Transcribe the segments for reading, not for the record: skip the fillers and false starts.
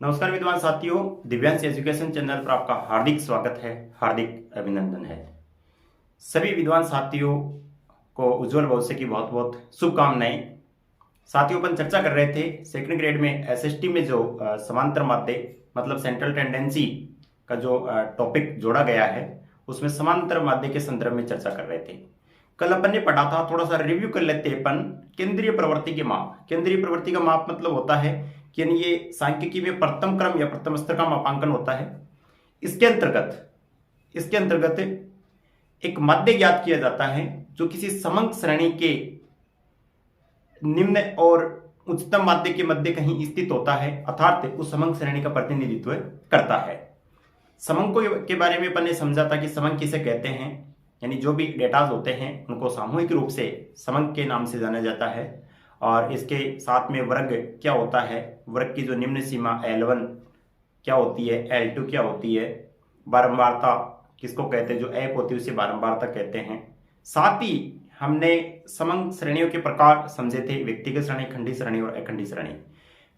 नमस्कार विद्वान साथियों, दिव्यांश एजुकेशन चैनल पर आपका हार्दिक स्वागत है, हार्दिक अभिनंदन है। सभी विद्वान साथियों को उज्जवल भविष्य की बहुत बहुत शुभकामनाएं। साथियों, अपन चर्चा कर रहे थे सेकंड ग्रेड में एसएसटी में जो समांतर माध्य मतलब सेंट्रल टेंडेंसी का जो टॉपिक जोड़ा गया है, उसमें समांतर माध्य के संदर्भ में चर्चा कर रहे थे। कल अपन ने पढ़ा था, थोड़ा सा रिव्यू कर लेते हैं अपन। केंद्रीय प्रवृत्ति के माप। केंद्रीय प्रवृत्ति का माप मतलब होता है कि ये सांख्यिकी में प्रथम क्रम या प्रथम स्तर का मापांकन होता है। इसके अंतर्गत एक माध्य ज्ञात किया जाता है जो किसी समंक श्रेणी के निम्न और उच्चतम माध्य के मध्य कहीं स्थित होता है, अर्थात उस समंक श्रेणी का प्रतिनिधित्व करता है। समंकों के बारे में अपन ने समझा था कि समंक किसे कहते हैं, यानी जो भी डेटाज होते हैं उनको सामूहिक रूप से समंक के नाम से जाना जाता है। और इसके साथ में वर्ग क्या होता है, वर्ग की जो निम्न सीमा L1 क्या होती है, L2 क्या होती है, बारंबारता किसको कहते हैं, जो ऐप होती है उसे बारंबारता कहते हैं। साथ ही हमने समंक श्रेणियों के प्रकार समझे थे, व्यक्तिगत श्रेणी, खंडी श्रेणी और अखंडी श्रेणी।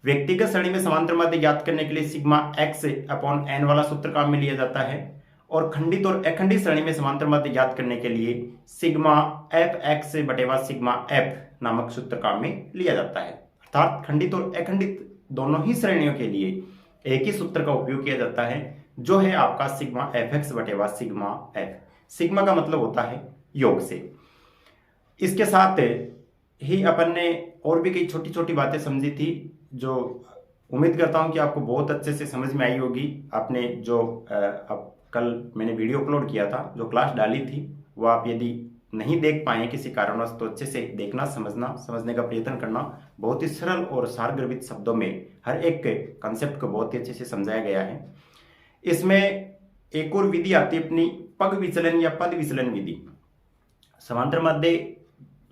व्यक्तिगत श्रेणी में समांतर माध्य ज्ञात करने के लिए सिग्मा x अपॉन n वाला सूत्र काम में लिया जाता है, और खंडित और अखंडी श्रेणी में समांतर माध्य ज्ञात करने के लिए सिग्मा fx बटेवा सिग्मा f नामक सूत्र काम में लिया जाता है। अर्थात खंडित और अखंडित दोनों ही श्रेणियों के लिए एक ही सूत्र का उपयोग किया जाता है, जो है आपका सिग्मा fx बटेवा सिग्मा f। सिग्मा का मतलब होता है योग से। इसके साथ ही अपन ने और भी कई छोटी छोटी बातें समझी थी, जो उम्मीद करता हूं कि आपको बहुत अच्छे से समझ में आई होगी। आपने जो अब कल मैंने वीडियो अपलोड किया था, जो क्लास डाली थी, वो आप यदि नहीं देख पाए किसी कारणवश तो अच्छे से देखना, समझने का प्रयत्न करना। बहुत ही सरल और सारगर्भित शब्दों में हर एक कंसेप्ट को बहुत ही अच्छे से समझाया गया है। इसमें एक और विधि आती है अपनी पग विचलन या पद विचलन विधि। समांतर माध्य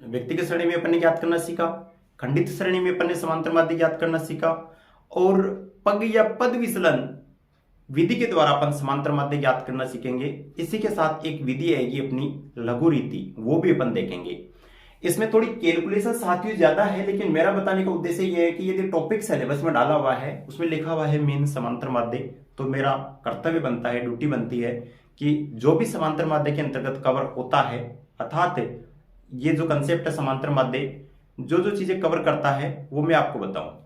व्यक्तिगत श्रेणी में अपन ने ज्ञात करना सीखा, खंडित श्रेणी में अपन ने समांतर माध्य ज्ञात करना सीखा, और पग या पद विचलन विधि के द्वारा अपन समांतर माध्य ज्ञात करना सीखेंगे। इसी के साथ एक विधि आएगी अपनी लघु रीति, वो भी अपन देखेंगे। इसमें थोड़ी कैलकुलेशन साथियों ज्यादा है, लेकिन मेरा बताने का उद्देश्य यह है कि यदि टॉपिक सिलेबस में डाला हुआ है, उसमें लिखा हुआ है मीन समांतर माध्य, तो मेरा कर्तव्य बनता है, ड्यूटी बनती है कि जो भी समांतर माध्य के अंतर्गत कवर होता है, अर्थात ये जो कंसेप्ट है समांतर माध्य, जो जो चीजें कवर करता है वो मैं आपको बताऊं।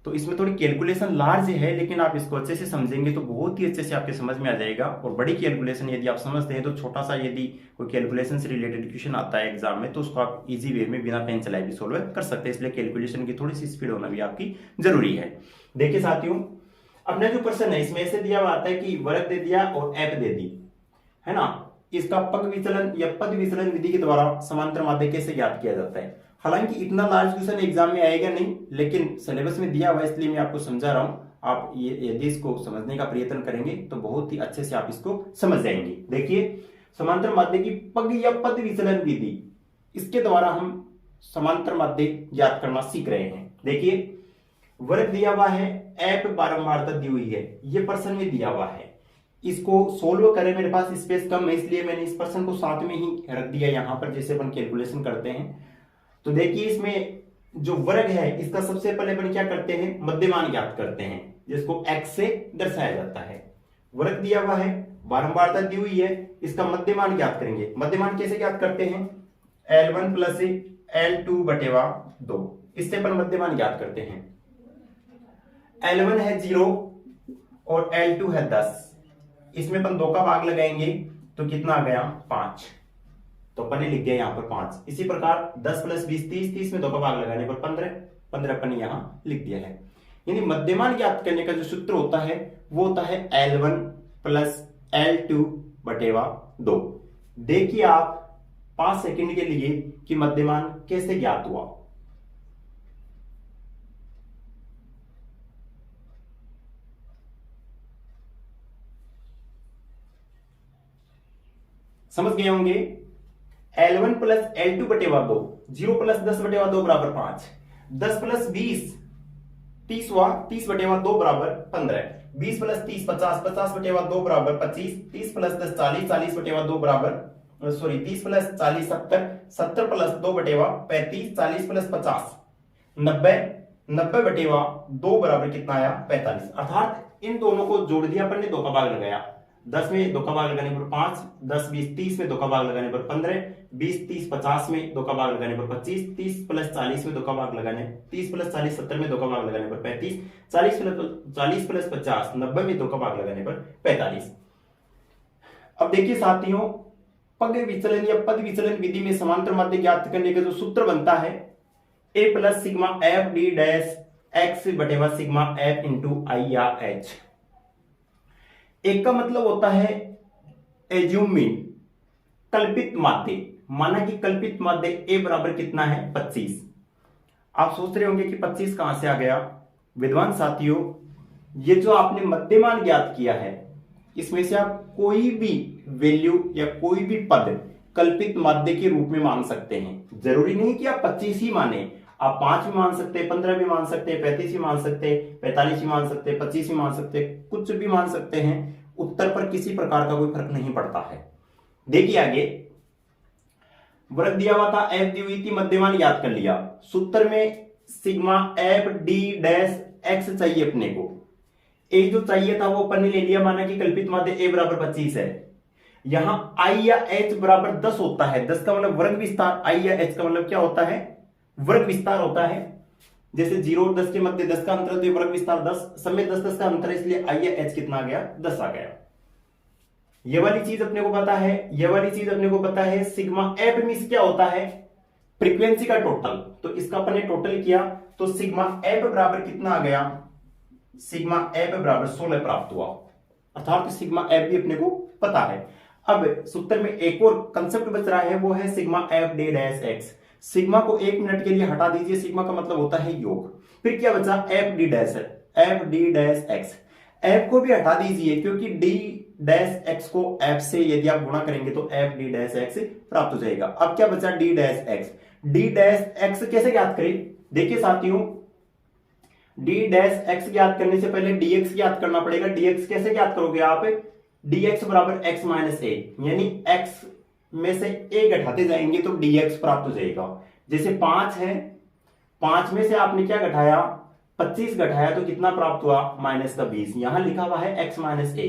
तो इसमें थोड़ी कैलकुलेशन लार्ज है, लेकिन आप इसको अच्छे से समझेंगे तो बहुत ही अच्छे से आपके समझ में आ जाएगा। और बड़ी कैलकुलेशन यदि आप समझते हैं तो छोटा सा यदि कोई कैलकुलेशन से रिलेटेड क्वेश्चन आता है एग्जाम में, तो उसको आप इजी वे में बिना पेन चलाए भी सोल्व कर सकते हैं। इसलिए कैलकुलेशन की थोड़ी सी स्पीड होना भी आपकी जरूरी है। देखिए साथियों, अपना जो प्रश्न है इसमें ऐसे दिया हुआ आता है कि वर्ग दे दिया और ऐप दे दी, है ना। इसका पग विचलन या पद विचलन विधि के द्वारा समांतर माध्य कैसे ज्ञात किया जाता है। हालांकि इतना लार्ज क्वेश्चन एग्जाम में आएगा नहीं, लेकिन सिलेबस में दिया हुआ है इसलिए मैं आपको समझा रहा हूं। आप ये यदि इसको समझने का प्रयत्न करेंगे तो बहुत ही अच्छे से आप इसको समझ जाएंगे। देखिए, समांतर माध्य की पग या पद विचलन विधि, इसके द्वारा हम समांतर माध्य ज्ञात करना सीख रहे हैं। देखिए, वर्ग दिया हुआ है, ऐप बारंबारता दी हुई है, ये प्रश्न में दिया हुआ है। इसको सोल्व करें, मेरे पास स्पेस कम है इसलिए मैंने इस प्रश्न को साथ में ही रख दिया यहां पर, जैसे अपन कैलकुलेशन करते हैं। तो देखिए, इसमें जो वर्ग है इसका सबसे पहले अपन क्या करते हैं, मध्यमान ज्ञात करते हैं, जिसको x से दर्शाया जाता है। वर्ग दिया हुआ है, बारंबारता दी हुई है, इसका मध्यमान ज्ञात करेंगे। मध्यमान कैसे ज्ञात करते हैं, L1 प्लस L2 बटेवा 2, इससे अपन मध्यमान ज्ञात करते हैं। L1 है 0 और L2 है 10, इसमें अपन 2 का भाग लगाएंगे तो कितना आ गया, 5, तो अपन ने लिख दिया यहां पर 5। इसी प्रकार 10 प्लस 20 30, 30 में 2 का भाग लगाने पर 15, 15 अपन ने यहां लिख दिया है। यानी मध्यमान ज्ञात करने का जो सूत्र होता है वो होता है L1 प्लस L2 बटेवा 2। देखिए आप 5 सेकंड के लिए कि मध्यमान कैसे ज्ञात हुआ। समझ गए होंगे। L1 प्लस L2 बटेवा 2, 0 प्लस 10 बटेवा 2 बराबर 5, 10 प्लस 20 30 हुआ, 30 बटेवा 2 बराबर 15, 20 प्लस 30 50, 50 बटेवा 2 बराबर 25, 30 प्लस 10 40, 40 बटेवा 2 बराबर 30 प्लस 40 70, 70 प्लस 2 बटेवा 35, 40 प्लस 50 90, 90/2 बराबर कितना आया 45। अर्थात इन दोनों को जोड़ दिया अपन ने, 2 का भाग लगाया, 10 में 2 का भाग लगाने पर 5, 10 20 30 में 2 का भाग लगाने पर 15, 20 30 50 में 2 का भाग लगाने पर 25, 30 + 40 में 2 का भाग लगाने, 30 + 40 70 में 2 का भाग लगाने पर 35, 40 + 50 90 में 2 का भाग लगाने पर 45। अब देखिए साथियों, पद विचलन या पद विचलन विधि में समांतर माध्य ज्ञात करने का जो सूत्र बनता है a + sigma f d dash x बटेवा सिग्मा f इंटू आई या h। एक का मतलब होता है एज्यूमिन, कल्पित माध्य। माना कि कल्पित माध्य a बराबर कितना है 25। आप सोच रहे होंगे कि 25 कहां से आ गया। विद्वान साथियों, ये जो आपने मध्यमान ज्ञात किया है, इसमें से आप कोई भी वैल्यू या कोई भी पद कल्पित माध्य के रूप में मान सकते हैं। जरूरी नहीं कि आप 25 ही माने, आप 5 भी मान सकते हैं, 15 भी मान सकते हैं, 35 भी मान सकते हैं, 45 भी मान सकते हैं, 25 भी मान सकते हैं, कुछ भी मान सकते हैं। उत्तर पर किसी प्रकार का कोई फर्क नहीं पड़ता है। देखिए आगे, वर्ग दिया हुआ था, f दी हुई थी, मध्यमान याद कर लिया। सूत्र में sigma f d dash x चाहिए अपने को। एक जो चाहिए था वो अपन ने ले लिया, माना कि कल्पित माध्य a बराबर 25 है। यहां i या h बराबर 10 होता है। 10 का मतलब वर्ग विस्तार, i या h का मतलब क्या होता है, वर्ग विस्तार होता है। जैसे 0 और 10 के मध्य 10 का अंतर, तो वर्ग विस्तार 10, समय 10 का अंतर है, इसलिए i या h कितना आ गया 10 आ गया। ये वाली चीज अपने को पता है, ये वाली चीज अपने को पता है। सिग्मा f मींस क्या होता है, फ्रीक्वेंसी का टोटल। तो इसका अपन ने टोटल किया तो सिग्मा f बराबर कितना आ गया, सिग्मा f बराबर 16 प्राप्त हुआ। अर्थात सिग्मा f भी अपने को पता है। अब सूत्र में एक और कंसेप्ट बच रहा है, वो है sigma f d dash x। Sigma को 1 मिनट के लिए हटा दीजिए, सिग्मा का मतलब होता है योग। फिर क्या बचा, f d dash, f d dash x। f को भी हटा दीजिए, क्योंकि d डैश x को f से यदि आप गुणा करेंगे तो f d डैश x प्राप्त हो जाएगा। अब क्या बचा, d dash x। d dash x कैसे ज्ञात करें, देखिए साथियों, d डैश x ज्ञात करने से पहले dx ज्ञात करना पड़ेगा। dx कैसे ज्ञात करोगे आप, dx बराबर x माइनस a, यानी x में से a घटाते जाएंगे तो dx प्राप्त हो जाएगा। जैसे 5 है, 5 में से आपने क्या घटाया, 25 घटाया, तो कितना प्राप्त हुआ, -20। यहां लिखा हुआ है x माइनस a।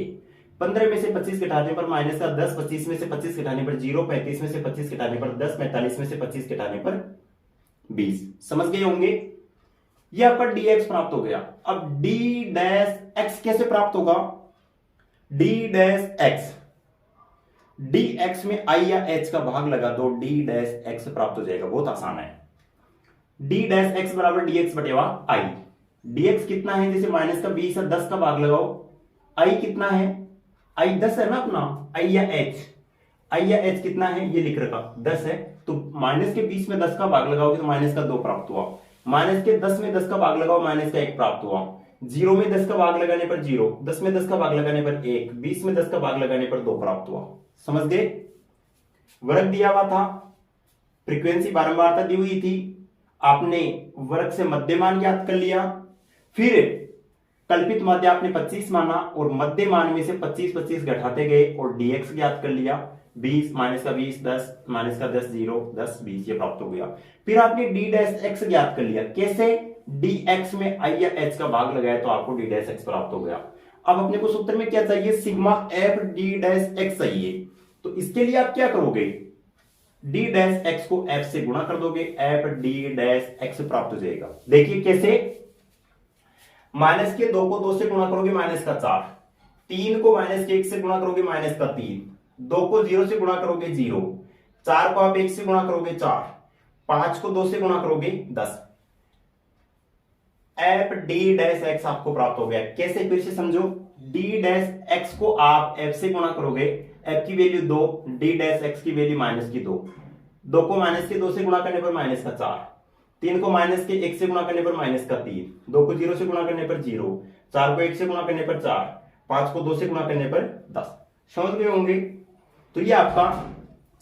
15 में से 25 घटाने पर -10, 25 में से 25 घटाने पर 0, 35 में से 25 घटाने पर 10, 45 में से 25 घटाने पर 20। समझ गए होंगे, ये आपका dx प्राप्त हो गया। अब d डैश x कैसे प्राप्त होगा, d डैश x, dx में i या h का भाग लगा दो, d डैश x प्राप्त हो जाएगा। बहुत आसान है। d डैश x बराबर dx बटेवा i। dx कितना है, जैसे -20 है, 10 का भाग लगाओ। i कितना है, i 10 है ना अपना, i या h कितना है, ये लिख रखा 10 है। तो -20 में 10 का भाग लगाओगे तो -2 प्राप्त हुआ। -10 में 10 का भाग लगाओ, -1 प्राप्त हुआ। 0 में 10 का भाग लगाने पर 0, 10 में 10 का भाग लगाने पर 1, 20 में 10 का भाग लगाने पर 2 प्राप्त हुआ। समझ गए, वर्ग दिया हुआ था, फ्रीक्वेंसी बारंबारता दी हुई थी, आपने वर्ग से मध्यमान ज्ञात कर लिया। फिर कल्पित माध्य आपने 25 माना और मध्यमान में से 25 घटाते गए और dx ज्ञात कर लिया। 20 -20 10 -10 0 10 20 ये प्राप्त हो गया। फिर आपने d डैश x ज्ञात कर लिया। कैसे, dx में i या h का भाग लगाया तो आपको d डैश x प्राप्त हो गया। अब अपने को सूत्र में क्या चाहिए, sigma f d dash x चाहिए। तो इसके लिए आप क्या करोगे, d डैश x को f से गुणा कर दोगे, f d डैश x प्राप्त हो जाएगा। देखिए कैसे, -2 को 2 से गुणा करोगे -4, 3 को -1 से गुणा करोगे -3, 2 को 0 से गुणा करोगे 0, 4 को आप 1 से गुणा करोगे 4, 5 को 2 से गुणा करोगे 10। f d डैश x आपको प्राप्त हो गया। कैसे, फिर से समझो, d डैश x को आप f से गुणा करोगे, f की वैल्यू 2, d डैश x की वैल्यू -2, 2 को -2 से गुणा करने पर -4, 3 को -1 से गुणा करने पर -3, 2 को 0 से गुणा करने पर 0, 4 को 1 से गुणा करने पर 4, 5 को 2 से गुणा करने पर 10। समझ गए होंगे। तो ये आपका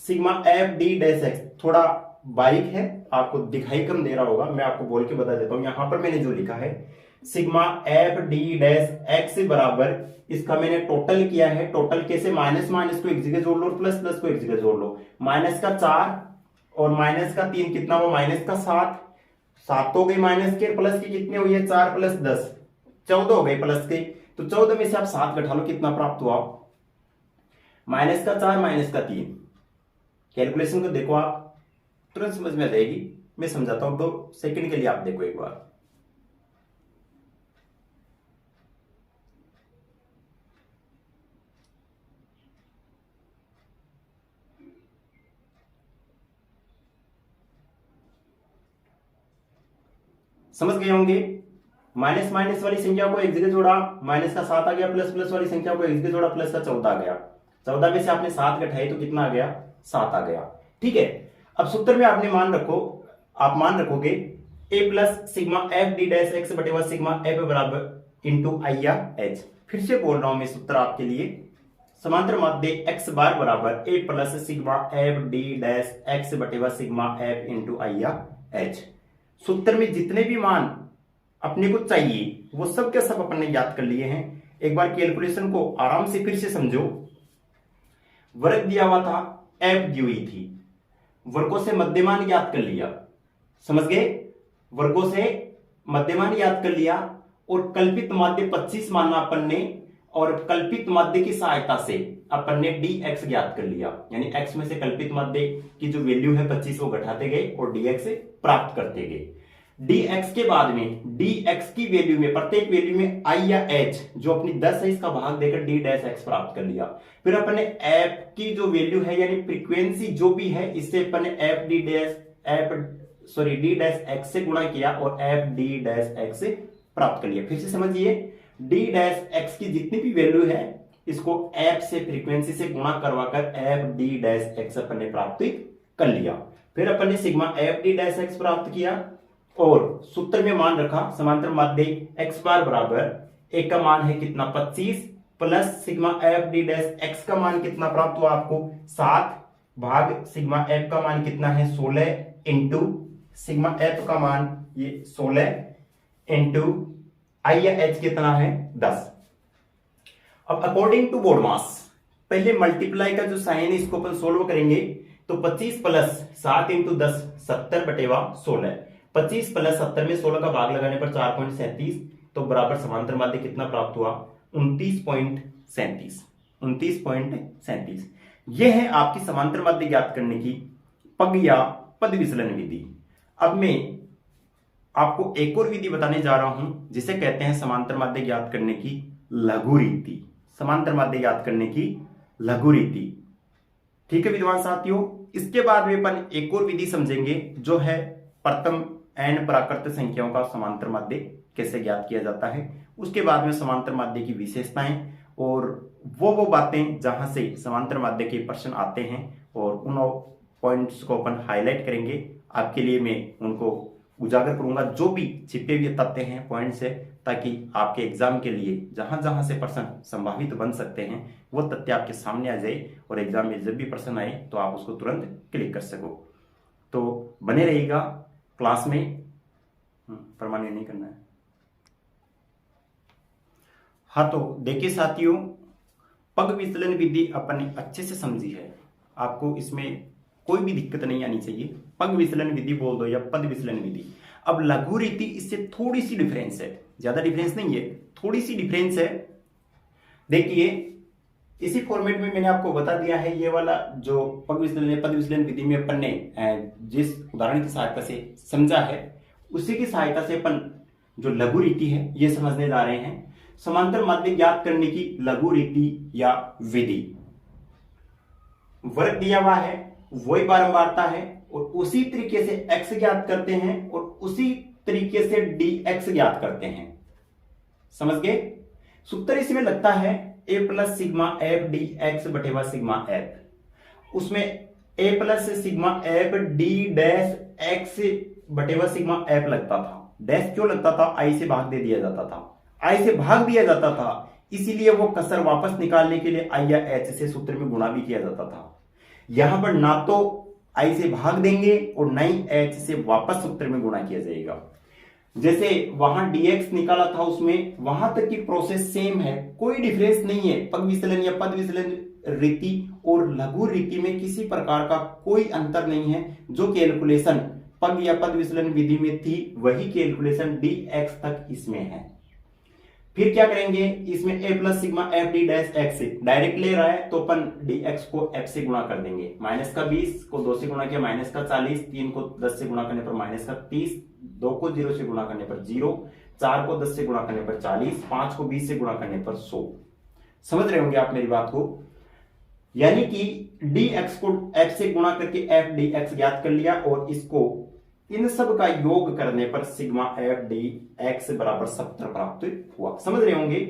sigma f d dash x थोड़ा बारीक है, आपको दिखाई कम दे रहा होगा, मैं आपको बोल के बता देता हूं। यहां पर मैंने जो लिखा है sigma f d dash x बराबर, इसका मैंने टोटल किया है। टोटल कैसे, माइनस को एक जगह जोड़ लो और प्लस को एक जगह जोड़ लो। -4 और -3 कितना हुआ, -7, 7 हो गई माइनस के, प्लस की कितने हुई है 4 + 10 14 हो गई प्लस के। तो 14 में से आप 7 घटा लो, कितना प्राप्त हुआ माइनस का 4 माइनस का 3। कैलकुलेशन को देखो आप, तुरंत समझ में आ जाएगी। मैं समझाता हूं 2 सेकंड के लिए, आप देखो एक बार। समझ गए होंगे। माइनस माइनस वाली संख्या को एक जगह जोड़ा, माइनस का 7 आ गया, प्लस प्लस वाली संख्या को एक जगह जोड़ा, प्लस का 14 आ गया। 14 में से आपने 7 घटाए तो कितना आ गया 7 आ गया। ठीक है, अब सूत्र में आपने आप मान रखोगे a plus sigma F D dash x बटे व सिग्मा एफ बराबर इंटू आई या एच। फिर से बोल रहा हूं मैं सूत्र आपके लिए, समांतर माध्य एक्स बार बराबर a plus sigma F D dash x बटे व सिग्मा एफ इंटू आई या एच। सूत्र में जितने भी मान अपने को चाहिए वो सब के सब अपन ने याद कर लिए हैं। एक बार कैलकुलेशन को आराम से फिर से समझो। वर्ग दिया हुआ था, एफ दी हुई थी, वर्गों से मध्यमान याद कर लिया। समझ गए, वर्गों से मध्यमान याद कर लिया और कल्पित माध्य 25 माना अपन ने, और कल्पित माध्य की सहायता से अपन ने dx ज्ञात कर लिया। यानी x में से कल्पित माध्य की जो वैल्यू है 25 वो घटाते गए और dx प्राप्त करते गए। dx के बाद में dx की वैल्यू में, प्रत्येक वैल्यू में i या h जो अपनी 10 है इसका भाग देकर d डैश x प्राप्त कर लिया। फिर अपन ने f की जो वैल्यू है यानी फ्रीक्वेंसी जो भी है इससे अपन ने d डैश x से गुणा किया और f d डैश x प्राप्त कर लिया। फिर से समझिए, d डैश x की जितनी भी वैल्यू है इसको f से फ्रीक्वेंसी से गुणा करवाकर f d डैश x अपन ने प्राप्त कर लिया। फिर अपन ने sigma f d dash x प्राप्त किया और सूत्र में मान रखा समांतर माध्य x बार बराबर एक का मान है कितना 25 plus sigma f d dash x का मान कितना प्राप्त हुआ आपको 7 भाग सिग्मा f का मान कितना है 16 इंटू सिग्मा f का मान ये 16 इंटू आई या एच कितना है 10। अब अकॉर्डिंग टू बोडमास पहले मल्टीप्लाई का जो साइन है इसको अपन सोल्व करेंगे। तो 25 प्लस 7 इंटू 10 70 बटेवा 16, 25 प्लस 70 में 16 का भाग लगाने पर 4.37 तो बराबर समांतर माध्य कितना प्राप्त हुआ 29.37। यह है आपकी समांतर माध्य ज्ञात करने की पग या पद विचलन विधि। अब मैं आपको एक और विधि बताने जा रहा हूं जिसे कहते हैं समांतर माध्य ज्ञात करने की लघु रीति। समांतर माध्य ज्ञात करने की लघु रीति। ठीक है विद्वान साथियों, इसके बाद में अपन एक और विधि समझेंगे जो है प्रथम एन प्राकृत संख्याओं का समांतर माध्य कैसे ज्ञात किया जाता है। उसके बाद में समांतर माध्य की विशेषताएं और वो बातें जहां से समांतर माध्य के प्रश्न आते हैं और उन पॉइंट्स को अपन हाईलाइट करेंगे। आपके लिए मैं उनको उजागर करूंगा जो भी छिपे हुए तथ्य हैं पॉइंट्स है, ताकि आपके एग्जाम के लिए जहां जहां से प्रश्न संभावित बन सकते हैं वो तथ्य आपके सामने आ जाए और एग्जाम में जब भी प्रश्न आए तो आप उसको तुरंत क्लिक कर सको। तो बने रहिएगा क्लास में, प्रमाणित नहीं करना है। हाँ तो देखिए साथियों, पग विचलन विधि अपन ने अच्छे से समझी है, आपको इसमें कोई भी दिक्कत नहीं आनी चाहिए। पग विचलन विधि बोल दो या पद विचलन विधि। अब लघु रीति इससे थोड़ी सी डिफरेंस है, ज्यादा डिफरेंस नहीं है, थोड़ी सी डिफरेंस है। देखिए इसी फॉर्मेट में मैंने आपको बता दिया है, ये वाला जो पग विचलन या पद विचलन विधि में अपन ने जिस उदाहरण की सहायता से समझा है उसी की सहायता से अपन जो लघु रीति है ये समझने जा रहे हैं। समांतर माध्य ज्ञात करने की लघु रीति या विधि। वर्ग दिया हुआ है, वही बारंबारता है और उसी तरीके से x ज्ञात करते हैं और उसी तरीके से dx ज्ञात करते हैं। समझ गए? सूत्र इसमें लगता है a plus sigma F D X बटेवा सिग्मा एफ। उसमें a plus sigma F D dash X बटेवा सिग्मा एफ लगता था। डैश क्यों लगता था? i से भाग दे दिया जाता था, i से भाग दिया जाता था, इसीलिए वो कसर वापस निकालने के लिए i या h से सूत्र में गुणा भी किया जाता था। यहां पर ना तो i से भाग देंगे और ना ही h से वापस सूत्र में गुणा किया जाएगा। जैसे वहां dx निकाला था उसमें वहां तक की प्रोसेस सेम है, कोई डिफरेंस नहीं है। पग विचलन या पद विचलन रीति और लघु रीति में किसी प्रकार का कोई अंतर नहीं है। जो कैलकुलेशन पग या पद विचलन विधि में थी वही कैलकुलेशन dx तक इसमें है। फिर क्या करेंगे, इसमें a plus sigma F D dash x direct ले रहा है तो अपन dx को f से गुणा कर देंगे। माइनस का 20 को 2 से गुणा किया माइनस का 40, 3 को 10 से गुणा करने पर माइनस का 30, 2 को 0 से गुणा करने पर 0, 4 को 10 से गुणा करने पर 40, 5 को 20 से गुणा करने पर 100। समझ रहे होंगे आप मेरी बात को। यानी कि dx को f से गुणा करके f dx ज्ञात कर लिया और इसको इन सब का योग करने पर सिग्मा एफ डी एक्स बराबर 70 प्राप्त हुआ। समझ रहे होंगे।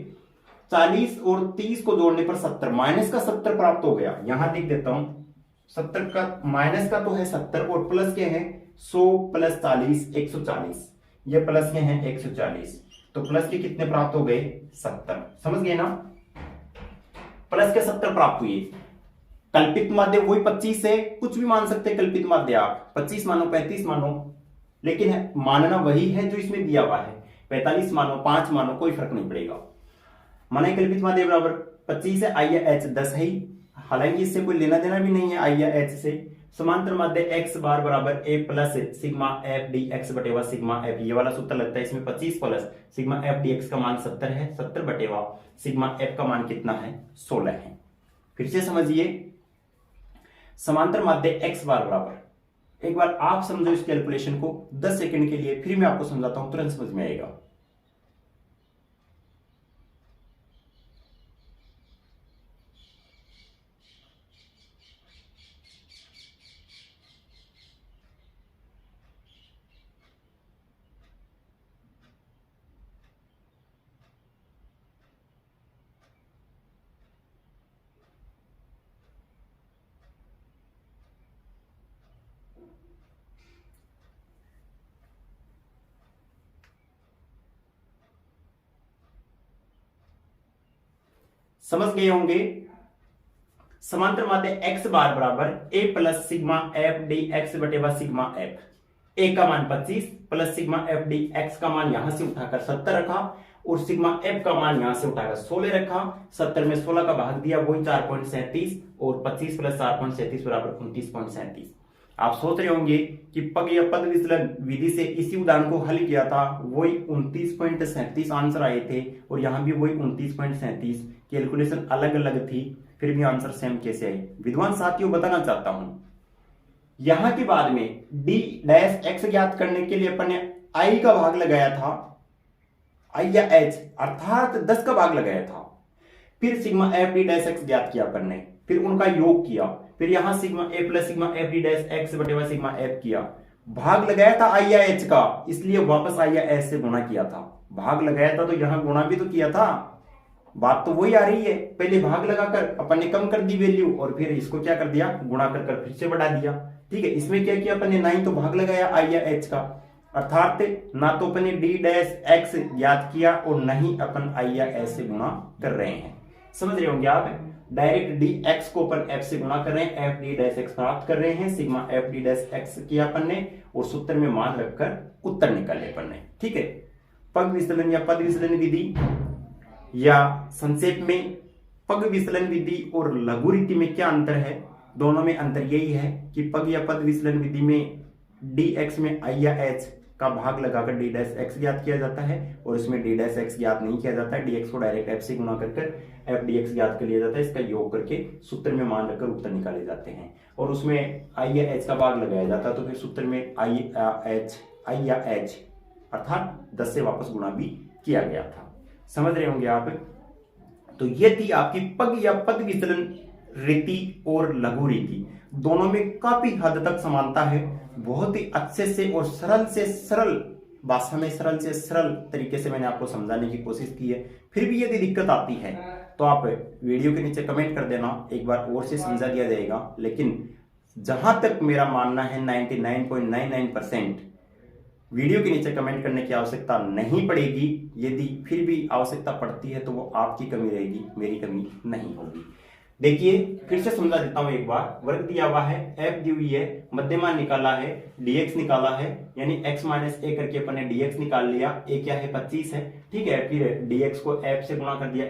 40 और 30 को जोड़ने पर 70, माइनस का 70 प्राप्त हो गया। यहां लिख देता हूं 70 का माइनस का तो है 70 और प्लस के हैं 100 प्लस 40 140, ये प्लस के हैं 140, तो प्लस के कितने प्राप्त हो गए 70। समझ गए ना, प्लस के 70 प्राप्त हुए। कल्पित माध्य वही 25 है, कुछ भी मान सकते हैं कल्पित माध्य आप, 25 मानो 35 मानो, लेकिन मानना वही है जो इसमें दिया हुआ है। 45 मानो 5 मानो कोई फर्क नहीं पड़ेगा। माना कल्पित माध्य बराबर 25 है, आई या एच 10 है ही, हालांकि इससे कोई लेना देना भी नहीं है आई या एच से। समांतर माध्य एक्स बार बराबर A plus sigma F D X बटेवा सिग्मा एफ, ये वाला सूत्र लगता है इसमें 25 plus sigma F D X का मान 70 है, 70 बटेवा सिग्मा एफ का मान कितना है 16 है। फिर से समझिए, समांतर माध्य x बार बराबर, एक बार आप समझो इस कैलकुलेशन को 10 सेकंड के लिए, फिर मैं आपको समझाता हूं, तुरंत समझ में आएगा। समझ गए होंगे। समांतर माध्य x बार बराबर a plus sigma F D X बटेवा सिग्मा एफ, a का मान 25 plus sigma F D X का मान यहां से उठाकर 70 रखा और सिग्मा f का मान यहां से उठाकर 16 रखा। 70 में 16 का भाग दिया, वही 4.37 और 25 प्लस 4.37 बराबर 29.37। आप सोच रहे होंगे कि पग या पद विचलन विधि से इसी उदाहरण को हल किया था, वही 29.37 आंसर आए थे और यहां भी वही 29.37, कैलकुलेशन अलग अलग थी, फिर भी आंसर सेम कैसे आए। विद्वान साथियों बताना चाहता हूं, यहां के बाद में d डैश x ज्ञात करने के लिए अपन ने i का भाग लगाया था, i या h अर्थात 10 का भाग लगाया था। फिर sigma F D dash x ज्ञात किया अपन ने, फिर उनका योग किया, फिर यहां sigma A plus sigma F D dash X बटेवा सिग्मा एफ किया, भाग लगाया था आई या एच का, इसलिए वापस आई या एच से गुणा किया था। भाग लगाया था तो यहां गुणा भी तो किया था, बात तो वही आ रही है। पहले भाग लगाकर अपन ने कम कर दी वैल्यू और फिर इसको क्या कर दिया, गुणा कर फिर से बढ़ा दिया। ठीक है, इसमें क्या किया अपन ने, ना ही तो भाग लगाया आई या एच का, अर्थात ना तो अपन ने डी डैश एक्स ज्ञात किया और न ही अपन आई या एच से गुणा कर रहे हैं। समझ रहे होंगे आप, डायरेक्ट डी एक्स को अपन एफ से गुणा कर रहे हैं, एफ डी डैश एक्स प्राप्त कर रहे हैं, sigma F D dash x किया अपन ने और सूत्र में मान रखकर उत्तर निकाले अपन ने। ठीक है, पग विचलन या पद विचलन विधि, या संक्षेप में पग विचलन विधि और लघु रीति में क्या अंतर है। दोनों में अंतर यही है कि पग या पद विचलन विधि में dx में i या h का भाग लगाकर d डैश x ज्ञात किया जाता है और इसमें d डैश x ज्ञात नहीं किया जाता है। dx को डायरेक्ट f से गुणा कर f dx ज्ञात कर लिया जाता है, इसका योग करके सूत्र में मान रखकर उत्तर निकाले जाते हैं। और उसमें i या h का भाग लगाया जाता है तो फिर सूत्र में i या h अर्थात 10 से वापस गुणा भी किया गया था। समझ रहे होंगे आप। तो ये थी आपकी पग या पद विचलन रीति और लघु रीति, दोनों में काफी हद तक समानता है। बहुत ही अच्छे से और सरल से सरल भाषा में, सरल से सरल तरीके से मैंने आपको समझाने की कोशिश की है। फिर भी यदि दिक्कत आती है तो आप वीडियो के नीचे कमेंट कर देना, एक बार और से समझा दिया जाएगा। लेकिन जहां तक मेरा मानना है 99.99% वीडियो के नीचे कमेंट करने की आवश्यकता नहीं पड़ेगी। यदि फिर भी आवश्यकता पड़ती है तो वो आपकी कमी रहेगी, मेरी कमी नहीं होगी। देखिए फिर से समझा देता हूं एक बार। वर्ग दिया हुआ है, f दी हुई है, मध्यमान निकाला है, dx निकाला है, यानी x माइनस a करके अपन ने dx निकाल लिया। a क्या है 25 है, ठीक है। फिर dx को f से गुणा कर दिया,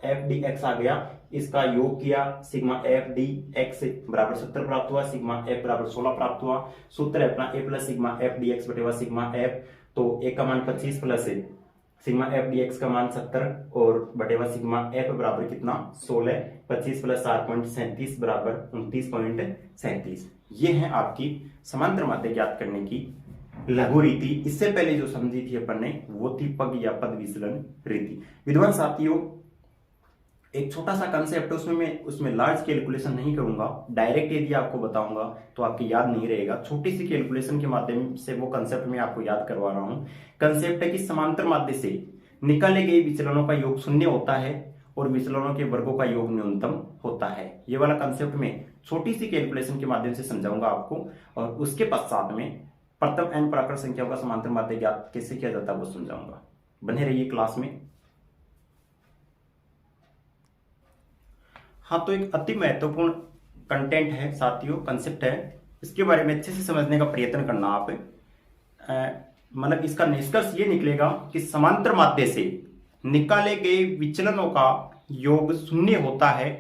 f dx आ गया, इसका योग किया, सिग्मा f dx बराबर 70 प्राप्त हुआ, सिग्मा f बराबर 16 प्राप्त हुआ। सूत्र है अपना a plus sigma f dx बटेवा सिग्मा f, तो a का मान 25 plus sigma F D X का मान 70 और बटेवा सिग्मा एफ बराबर कितना 16, 25 प्लस 4.37 बराबर 29.37। ये है आपकी समांतर माध्य ज्ञात करने की लघु रीति। इससे पहले जो समझी थी अपन ने वो थी पग या पद विचलन रीति। विद्वान साथियों, एक छोटा सा कंसेप्ट है, उसमें लार्ज कैलकुलेशन नहीं करूंगा, डायरेक्ट यदि आपको बताऊंगा तो आपके याद नहीं रहेगा। छोटी सी कैलकुलेशन के माध्यम से वो कंसेप्ट मैं आपको याद करवा रहा हूं। कंसेप्ट है कि समांतर माध्य से निकाले गए विचलनों का योग शून्य होता है और विचलनों के वर्गों का योग न्यूनतम होता है। ये वाला कंसेप्ट में छोटी सी कैलकुलेशन के माध्यम से समझाऊंगा आपको, और उसके पश्चात में प्रथम एन प्राकृत संख्याओं का समांतर माध्य ज्ञात कैसे किया जाता है वो समझाऊंगा। बने रहिए क्लास में। हाँ, तो एक अति महत्वपूर्ण कंटेंट है साथियों, कंसेप्ट है, इसके बारे में अच्छे से समझने का प्रयत्न करना आप। मतलब इसका निष्कर्ष ये निकलेगा कि समांतर माध्य से निकाले गए विचलनों का योग शून्य होता है।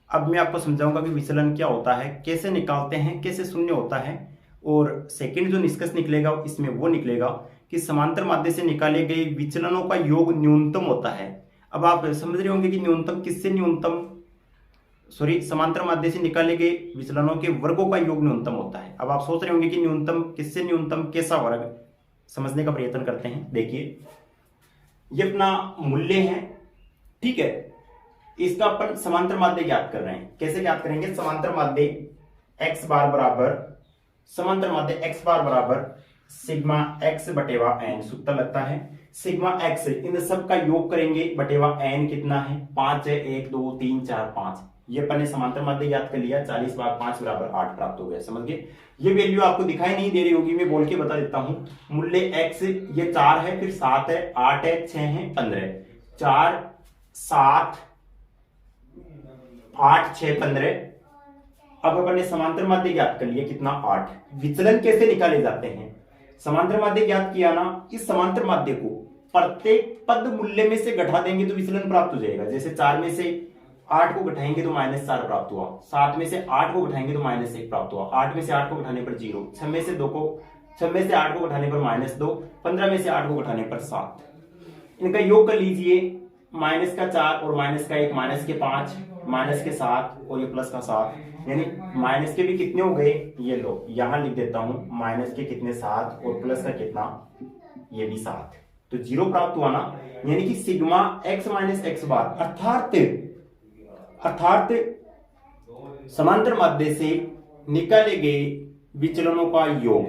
अब मैं आपको समझाऊंगा कि विचलन क्या होता है, कैसे निकालते हैं, कैसे शून्य होता है। और सेकंड जो निष्कर्ष निकलेगा इसमें वो निकलेगा कि समांतर माध्य से निकाले गए विचलनों का योग न्यूनतम होता है। अब आप समझ रहे होंगे कि न्यूनतम किससे न्यूनतम, समांतर माध्य से निकाले गए विचलनों के वर्गों का योग न्यूनतम होता है। अब आप सोच रहे होंगे कि न्यूनतम किससे न्यूनतम, कैसा वर्ग, समझने का प्रयत्न करते हैं। देखिए ये अपना मूल्य है, ठीक है, इसका अपन समांतर माध्य ज्ञात कर रहे हैं। कैसे ज्ञात करेंगे? समांतर माध्य x बार बराबर, समांतर माध्य x बार बराबर सिग्मा x बटेवा n सूत्र लगता है। सिग्मा x इन सब का योग करेंगे, बटेवा n कितना है 5 है, 1 2 3 4 5। ये अपन ने समांतर माध्य ज्ञात कर लिया, 40 भाग 5 बराबर 8 प्राप्त हो गया। समझ गए? ये वैल्यू आपको दिखाई नहीं दे रही होगी, मैं बोल के बता देता हूं। मूल्य x ये 4 है, फिर 7 है, 8 है, 6 है, 15 है। 4 7 8 6 15। अब अपन ने समांतर माध्य ज्ञात कर लिया कितना 8। विचलन कैसे निकाले जाते हैं? समांतर माध्य ज्ञात किया ना, इस समांतर माध्य को प्रत्येक पद मूल्य में से घटा देंगे तो विचलन प्राप्त हो जाएगा। जैसे 4 में से 8 को घटाएंगे तो -4 प्राप्त हुआ, 7 में से 8 को घटाएंगे तो -1 प्राप्त हुआ, 8 में से 8 को घटाने पर 0, 6 में से 8 को घटाने पर -2, 15 में से 8 को घटाने पर 7। इनका योग कर लीजिए, माइनस का 4 और माइनस का 1, माइनस के 5, माइनस के 7 और ये प्लस का 7, यानी माइनस के भी कितने हो गए, ये लो यहां लिख देता हूं, माइनस के कितने 7 और प्लस का कितना, ये भी 7, तो 0 प्राप्त हुआ ना। यानी कि सिग्मा x माइनस एक्स बार अर्थात समांतर माध्य से निकाले गए विचलनों का योग,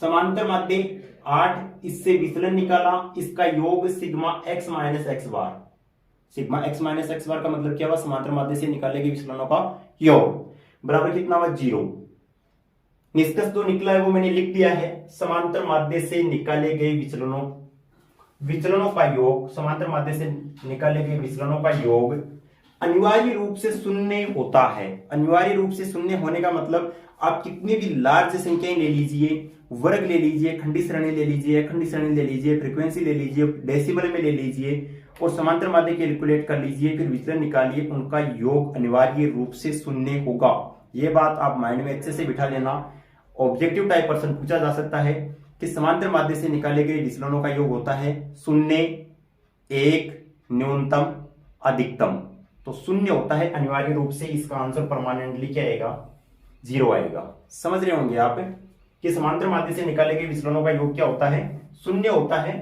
समांतर माध्य 8, इससे विचलन निकाला, इसका योग सिग्मा x माइनस एक्स बार। सिग्मा x माइनस एक्स बार का मतलब क्या हुआ? समांतर माध्य से निकाले गए विचलनों का योग बराबर कितना हुआ 0। निष्कर्ष जो निकला है वो मैंने लिख दिया है। समांतर माध्य से निकाले गए विचलनों का योग, समांतर माध्य से निकाले गए विचलनों का योग अनिवार्य रूप से शून्य होता है। अनिवार्य रूप से शून्य होने का मतलब आप कितनी भी लार्ज संख्याएं ले लीजिए, वर्ग ले लीजिए, खंडी श्रेणी ले लीजिए, अखंडी श्रेणी ले लीजिए, फ्रीक्वेंसी ले लीजिए, डेसिमल में ले लीजिए और समांतर माध्य कैलकुलेट कर लीजिए, फिर विचलन निकालिए, उनका योग अनिवार्य रूप से शून्य होगा। ये बात आप माइंड में अच्छे से बिठा लेना। ऑब्जेक्टिव टाइप प्रश्न पूछा जा सकता है कि समांतर माध्य से निकाले गए विचलनों का योग होता है 0, 1, न्यूनतम, अधिकतम। तो शून्य होता है अनिवार्य रूप से, इसका आंसर परमानेंटली क्या आएगा? 0 आएगा। समझ रहे होंगे आप कि समांतर माध्य से निकाले गए विचलनों का योग क्या होता है? शून्य होता है।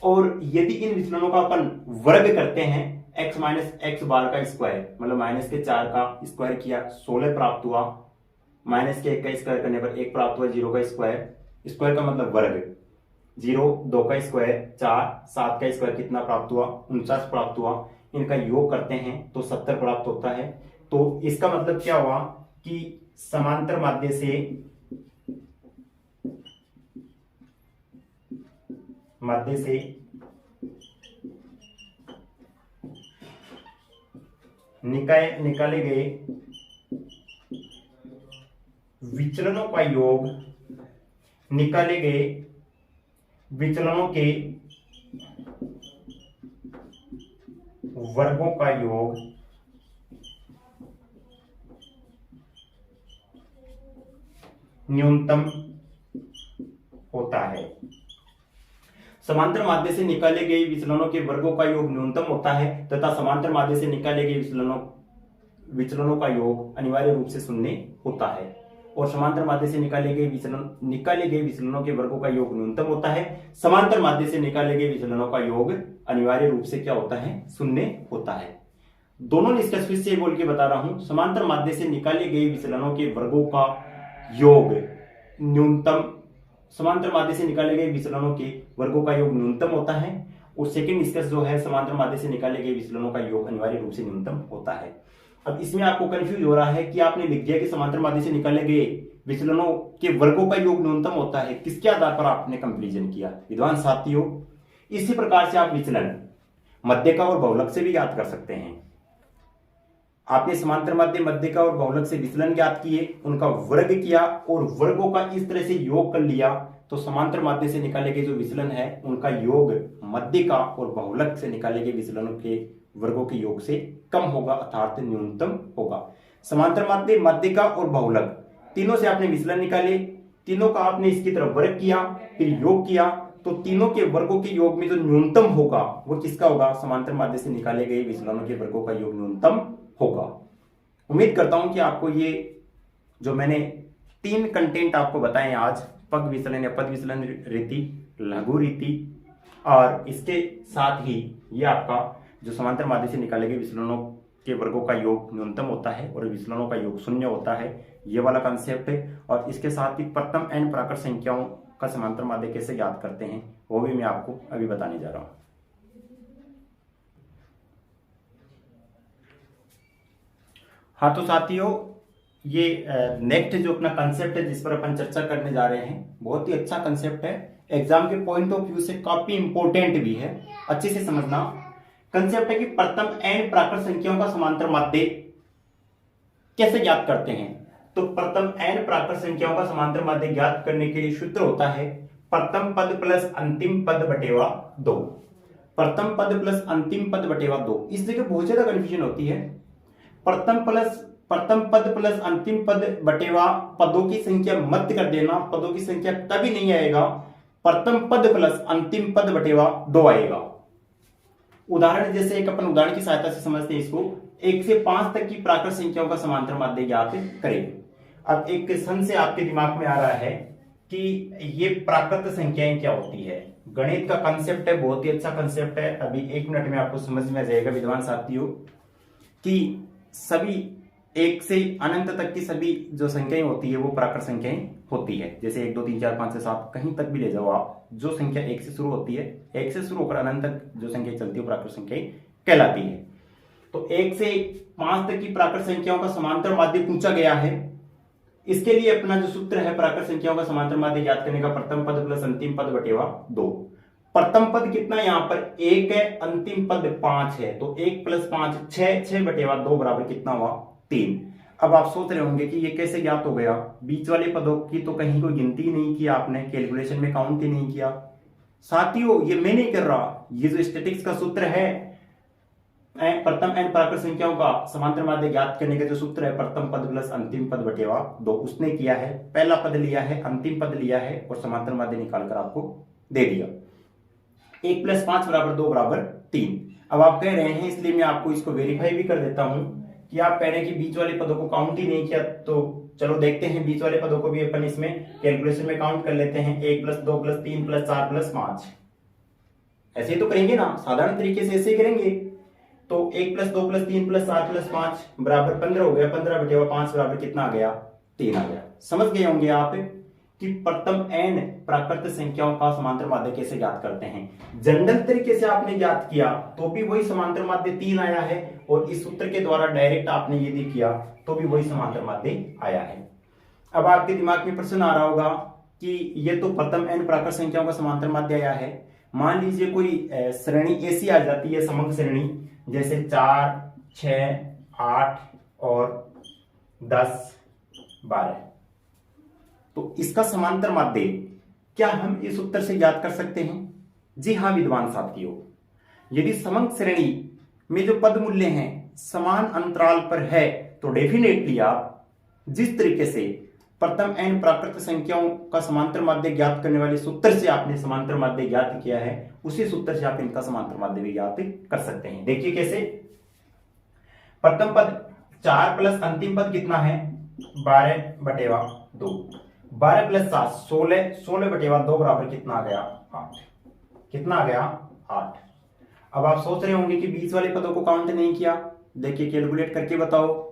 और यदि इन विचलनों का अपन वर्ग करते हैं, x माइनस एक्स बार का स्क्वायर, मतलब माइनस के 4 का स्क्वायर किया 16 प्राप्त हुआ, माइनस के 1 का स्क्वायर करने पर 1 प्राप्त हुआ, 0 का स्क्वायर का मतलब वर्ग, 0, 2 का स्क्वायर 4, 7 का स्क्वायर कितना प्राप्त हुआ? 49 प्राप्त हुआ। इनका योग करते हैं तो 70 प्राप्त होता है। तो इसका मतलब क्या हुआ कि समांतर माध्य से निकाले गए विचलनों का योग, निकाले गए विचलनों के वर्गों का योग न्यूनतम होता है। समांतर माध्य से निकाले गए विचलनों के वर्गों का योग न्यूनतम होता है तथा समांतर माध्य से निकाले गए विचलनों का योग अनिवार्य रूप से शून्य होता है। और समांतर माध्य से निकाले गए विचलनों के वर्गों का योग न्यूनतम होता है। समांतर माध्य से निकाले गए विचलनों का योग अनिवार्य रूप से क्या होता है? शून्य होता है। दोनों निष्कर्ष फिर से बोल के बता रहा हूं। समांतर माध्य से निकाले गए विचलनों के वर्गों का योग न्यूनतम, समांतर माध्य से निकाले गए विचलनों के वर्गों का योग न्यूनतम होता है। और सेकंड निष्कर्ष जो है, समांतर माध्य से निकाले गए विचलनों का योग अनिवार्य रूप से न्यूनतम होता है। अब इसमें आपको कंफ्यूज हो रहा है कि आपने लिख दिया कि समांतर माध्य से निकाले गए विचलनों के वर्गों का योग न्यूनतम होता है, किसके आधार पर आपने कंपैरिजन किया? विद्वान साथियों, इसी प्रकार से आप विचलन मध्यका और बहुलक से भी ज्ञात कर सकते हैं। आपने समांतर माध्य, मध्यका और बहुलक से विचलन ज्ञात किए, उनका वर्ग किया और वर्गों का इस तरह से योग कर लिया, तो समांतर माध्य से निकाले गए जो विचलन है उनका योग मध्यका और बहुलक से निकाले गए विचलनों के वर्गों के योग से कम होगा, अर्थात न्यूनतम होगा। समांतर माध्य, मध्यका और बहुलक तीनों से आपने विचलन निकाले, तीनों का आपने इसकी तरफ वर्ग किया, फिर योग किया, तो तीनों के वर्गों के योग में जो न्यूनतम होगा वो किसका होगा? समांतर माध्य से निकाले गए विचलनों के वर्गों का योग न्यूनतम होगा। उम्मीद करता हूं कि आपको ये जो मैंने 3 कंटेंट आपको बताए आज, पग विचलन या पद विचलन रीति, लघु रीति, और इसके साथ ही ये आपका जो समांतर माध्य से निकाले गए विचलनों के वर्गों का योग न्यूनतम होता है और विचलनों का योग शून्य होता है, ये वाला कंसेप्ट है। और इसके साथ ही प्रथम एन प्राकृत संख्याओं का समांतर माध्य कैसे ज्ञात करते हैं वो भी मैं आपको अभी बताने जा रहा हूं। हाँ, तो साथियों, ये नेक्स्ट जो अपना कंसेप्ट है जिस पर अपन चर्चा करने जा रहे हैं, बहुत ही अच्छा कंसेप्ट है, एग्जाम के पॉइंट ऑफ व्यू से काफी इंपॉर्टेंट भी है, अच्छे से समझना। कंसेप्ट है कि प्रथम एन प्राकृत संख्याओं का समांतर माध्य कैसे ज्ञात करते हैं। तो प्रथम एन प्राकृत संख्याओं का समांतर माध्य ज्ञात करने के लिए सूत्र होता है प्रथम पद प्लस अंतिम पद बटेवा 2। प्रथम पद प्लस अंतिम पद बटेवा 2। इस जगह बहुत ज्यादा कंफ्यूजन होती है। प्रथम पद प्लस अंतिम पद बटेवा पदों की संख्या मत कर देना, पदों की संख्या कभी नहीं आएगा, प्रथम पद प्लस अंतिम पद बटेवा 2 आएगा। उदाहरण जैसे एक अपन उदाहरण की सहायता से समझते हैं इसको। 1 से 5 तक की प्राकृत संख्याओं का समांतर माध्य ज्ञात करें। अब एक क्वेश्चन से आपके दिमाग में आ रहा है कि ये प्राकृत संख्याएं क्या होती है। गणित का कंसेप्ट है, बहुत ही अच्छा कंसेप्ट है, अभी 1 मिनट में आपको समझ में आ जाएगा विद्वान साथियों कि सभी 1 से अनंत तक की सभी जो संख्याएं होती है वो प्राकृत संख्याएं होती है। जैसे 1 2 3 4 5 6 7 कहीं तक भी ले जाओ आप, जो संख्या 1 से शुरू होती है, 1 से शुरू होकर अनंत तक जो संख्या चलती है प्राकृत संख्याएं कहलाती है। तो 1 से 5 तक की प्राकृत संख्याओं का समांतर माध्य पूछा गया है। इसके लिए अपना जो सूत्र है प्राकृत संख्याओं का समांतर माध्य ज्ञात करने का, प्रथम पद प्लस अंतिम पद बटेवा 2। प्रथम पद कितना यहाँ पर 1 है, अंतिम पद 5 है, तो 1 प्लस 5 6 बटेवा 2 बराबर कितना हुआ? 3। अब आप सोच रहे होंगे कि ये कैसे ज्ञात हो गया? बीच वाले पदों की तो कहीं कोई गिनती नहीं की आपने, कैलकुलेशन में काउंट ही नहीं किया। साथियों, ये मैं नहीं कर रहा, ये जो स्टैटिस्टिक्स का सूत्र है, प्रथम एन प्राकृत संख्याओं का समांतर माध्य ज्ञात करने का जो सूत्र है प्रथम पद प्लस अंतिम पद बटेवा 2, उसने किया है। पहला पद लिया है, अंतिम पद लिया है और समांतर माध्य निकालकर आपको दे दिया। 1 प्लस 5 बराबर 2 बराबर 3। अब आप कह रहे हैं, इसलिए मैं आपको इसको वेरीफाई भी कर देता हूं कि आप कह रहे हैं कि बीच वाले पदों को काउंट ही नहीं किया, तो चलो देखते हैं बीच वाले पदों को भी अपन इसमें कैलकुलेशन में काउंट कर लेते हैं। 1 प्लस 2 प्लस 3 प्लस 4 प्लस 5, ऐसे ही तो करेंगे ना, साधारण तरीके से ऐसे ही करेंगे। तो 1 प्लस 2 प्लस 3 प्लस 4 प्लस 5 बराबर 15 हो गया। 15 बटेवा 5 बराबर कितना आ गया? 3 आ गया। समझ गए होंगे आप कि प्रथम एन प्राकृत संख्याओं का समांतर माध्य कैसे ज्ञात करते हैं। जनरल तरीके से आपने ज्ञात किया तो भी वही समांतर माध्य 3 आया है, और इस सूत्र के द्वारा डायरेक्ट आपने यदि किया तो भी वही समांतर माध्य आया है। अब आपके दिमाग में प्रश्न आ रहा होगा कि ये तो प्रथम एन प्राकृत संख्याओं का समांतर माध्य आया है, मान लीजिए कोई श्रेणी ऐसी आ जाती है, समग्र श्रेणी, जैसे 4 6 8 और 10 12। तो इसका समांतर माध्य क्या हम इस उत्तर से ज्ञात कर सकते हैं? जी हाँ विद्वान साथियों, यदि समंक श्रेणी में जो पद मूल्य हैं समान अंतराल पर है तो डेफिनेटली आप जिस तरीके से प्रथम n प्राकृत संख्याओं का समांतर माध्य ज्ञात करने वाले सूत्र से आपने समांतर माध्य ज्ञात किया है, उसी सूत्र से आप इनका समांतर माध्य भी ज्ञात कर सकते हैं। देखिए कैसे, प्रथम पद 4 प्लस अंतिम पद कितना है 12/2, 12 प्लस 7 16, 16/2 बराबर कितना आ गया 8। कितना आ गया 8। अब आप सोच रहे होंगे कि बीच वाले पदों को काउंट नहीं किया। देखिए कैलकुलेट करके बताओ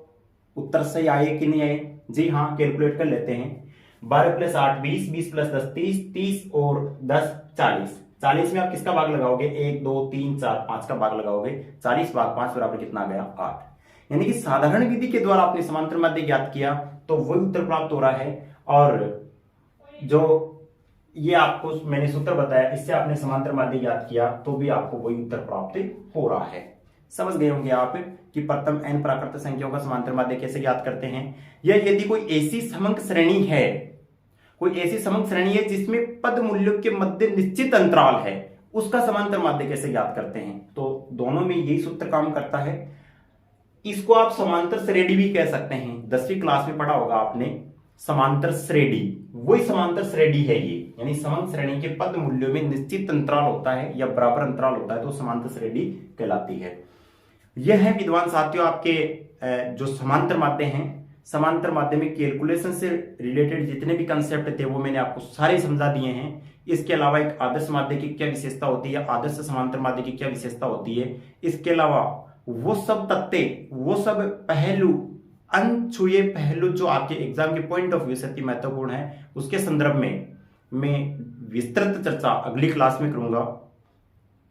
उत्तर सही आए कि नहीं आए। जी हाँ कैलकुलेट कर लेते हैं। 12 प्लस 8 20, 20 प्लस 10 30, 30 और 10 40। 40 में आप किसका भाग लगाओगे 1 2 3 4 5 का भाग लगाओगे। 40 भाग 5 बराबर कितना आ गया 8। यानी कि साधारण विधि के द्वारा आपने समांतर माध्य ज्ञात किया तो वही उत्तर प्राप्त हो रहा है। और जो ये आपको मैंने सूत्र बताया इससे आपने समांतर माध्य ज्ञात किया तो भी आपको वही उत्तर प्राप्त हो रहा है। समझ गए होंगे आप कि प्रथम n प्राकृत संख्याओं का समांतर माध्य कैसे ज्ञात करते हैं। यह यदि कोई ऐसी समंक श्रेणी है, कोई ऐसी समंक श्रेणी है जिसमें पद मूल्यों के मध्य निश्चित अंतराल है, उसका समांतर माध्य कैसे ज्ञात करते हैं। तो दोनों में यही सूत्र काम करता है। इसको आप समांतर श्रेणी भी कह सकते हैं। 10वीं क्लास में पढ़ा होगा आपने समांतर श्रेणी, वही समांतर श्रेणी है ये। यानी समंक श्रेणी के पद मूल्यों में निश्चित अंतराल होता है या बराबर अंतराल होता है तो समांतर श्रेणी कहलाती है। यह है विद्वान साथियों आपके जो समांतर माध्य हैं। समांतर माध्य में कैलकुलेशन से रिलेटेड जितने भी कंसेप्ट थे वो मैंने आपको सारे समझा दिए हैं। इसके अलावा एक आदर्श माध्य की क्या विशेषता होती है, आदर्श समांतर माध्य की क्या विशेषता होती है, इसके अलावा वो सब तथ्य, वो सब पहलू, अनछुए पहलू जो आपके एग्जाम के पॉइंट ऑफ व्यू से अति महत्वपूर्ण है, उसके संदर्भ में मैं विस्तृत चर्चा अगली क्लास में करूंगा।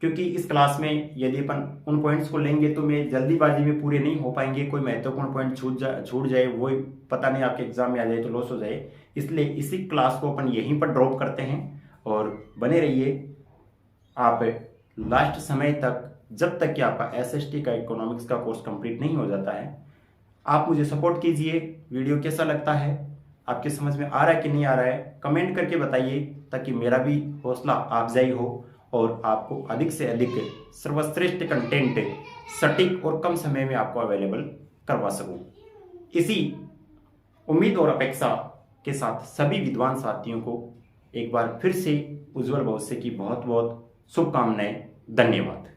क्योंकि इस क्लास में यदि अपन उन पॉइंट्स को लेंगे तो मैं जल्दीबाजी में पूरे नहीं हो पाएंगे, कोई महत्वपूर्ण पॉइंट छूट जाए वो पता नहीं आपके एग्जाम में आ जाए तो लॉस हो जाए। इसलिए इसी क्लास को अपन यहीं पर ड्रॉप करते हैं और बने रहिए आप लास्ट समय तक, जब तक कि आपका SST का इकोनॉमिक्स का कोर्स कंप्लीट नहीं हो जाता है। आप मुझे सपोर्ट कीजिए। वीडियो कैसा लगता है, आपके समझ में आ रहा है कि नहीं आ रहा है, कमेंट करके बताइए ताकि मेरा भी हौसला अफजाई हो और आपको अधिक से अधिक सर्वश्रेष्ठ कंटेंट सटीक और कम समय में आपको अवेलेबल करवा सकूं। इसी उम्मीद और अपेक्षा के साथ सभी विद्वान साथियों को एक बार फिर से उज्जवल भविष्य की बहुत बहुत शुभकामनाएं। धन्यवाद।